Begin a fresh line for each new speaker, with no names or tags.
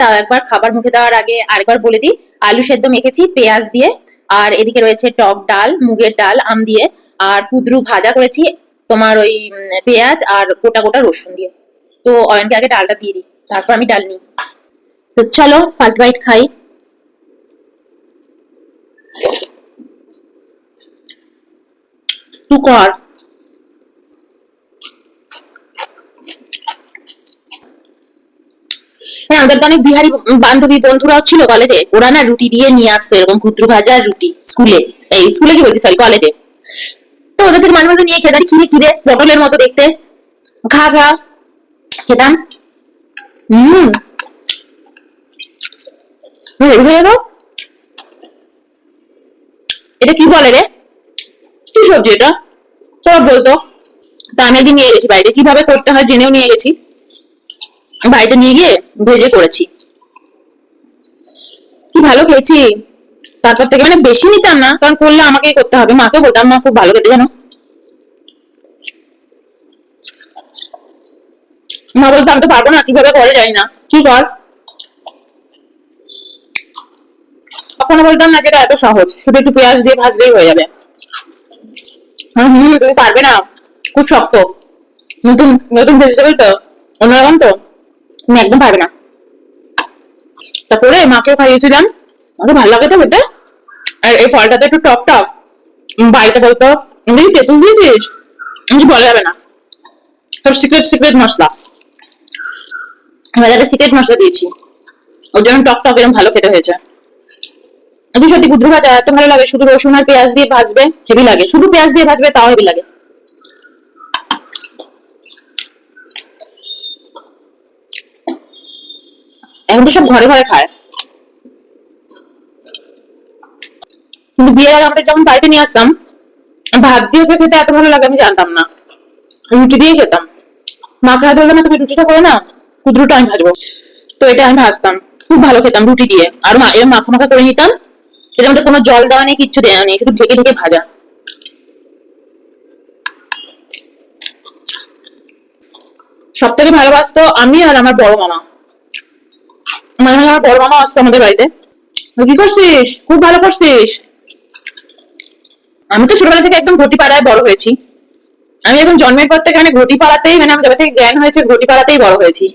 তাও একবার খাবার মুখে দেওয়ার আগে আরেকবার বলে দিই, আলু সেদ্ধ মেখেছি পেঁয়াজ দিয়ে, আর এদিকে রয়েছে টক ডাল, মুগের ডাল আম দিয়ে, আর কুদরু ভাজা করেছি তোমার ওই পেঁয়াজ আর গোটা গোটা রসুন দিয়ে। তো অয়নকে আগে ডালটা দিয়ে দিই, তারপর আমি ডাল নিই। তো চলো ফার্স্ট বাইট খাই। তুই কর। হ্যাঁ, আমাদের তো অনেক বিহারি বান্ধবী বন্ধুরাও ছিল কলেজে, ওরা না রুটি দিয়ে নিয়ে আসতো এরকম কুদ্রু ভাজা আর রুটি স্কুলে, এই স্কুলে কি বলছি সরি কলেজে। তো ওদের থেকে মাঝে মাঝে নিয়ে খেতাম, খিরে খিরে পটলের মতো দেখতে, খা খা খেতাম। হম এটা কি বলে রে, কি সবজি এটা, সব বলতো। তা আমি একদিন নিয়ে গেছি বাড়িতে, কিভাবে করতে হয় জেনেও নিয়ে গেছি, বাড়িতে নিয়ে গিয়ে ভেজে করেছি, কি ভালো খেয়েছি। তারপর থেকে মানে বেশি নিতাম না, কারণ করলে আমাকেই করতে হবে, মাকে বলতাম মা খুব ভালো খেতে জানো। মা বলতো আমি তো পারবো না, কিভাবে করে যাই না, কি কর। কখনো বলতাম না যেটা এত সহজ, শুধু একটু পেঁয়াজ দিয়ে ভাজলেই হয়ে যাবে। তুমি পারবে না, খুব শক্ত, নতুন নতুন ভেজিটেবল তো, অন্যরকম তো, তুমি একদম পারবে না। তারপরে মাকেও খাইয়েছিলাম, আমাকে ভালো লাগে তো খেতে। আর এই ফলটাতে একটু টক টক, বাড়িতে বলতো তেঁতুল দিয়েছিস, কিছু বলা যাবে না, তোর সিক্রেট সিক্রেট মশলা, বাজারে সিক্রেট মশলা দিয়েছি, ওর জন্য টক টক এরকম ভালো খেতে হয়েছে। কিন্তু সত্যি কুদ্রু ভাজা এত ভালো লাগে, শুধু রসুন আর পেঁয়াজ দিয়ে ভাজবে হেভি লাগে, শুধু পেঁয়াজ দিয়ে ভাজবে তাও হেভি লাগে। এখন তো সব ঘরে ঘরে খায়, কিন্তু বিয়ের আগে আমাদের যখন বাড়িতে নিয়ে আসতাম, ভাত দিয়ে খেতে এত ভালো লাগে আমি জানতাম না, রুটি দিয়ে খেতাম। মা খাওয়া ধরবে না, তুমি রুটিটা করে না, কুদ্রুটা আমি ভাজবো। তো এটা আমি ভাজতাম, খুব ভালো খেতাম রুটি দিয়ে, আর এর মাখা মাখা করে নিতাম, এটার মধ্যে কোনো জল দেওয়া নেই, কিচ্ছু দেওয়া নেই, শুধু ঢেকে ঢেকে ভাজা। সব থেকে ভালোবাসতো আমি আর আমার বড় মামা, মানে আমার বড় মামা আসতো আমাদের বাড়িতে, কি করছিস, খুব ভালো করছিস। আমি তো ছোটবেলা থেকে একদম ঘটি পাড়ায় বড় হয়েছি, আমি একদম জন্মের পর থেকে মানে ঘটি পাড়াতেই, মানে আমার যবে থেকে জ্ঞান হয়েছে ঘটি পাড়াতেই বড় হয়েছি।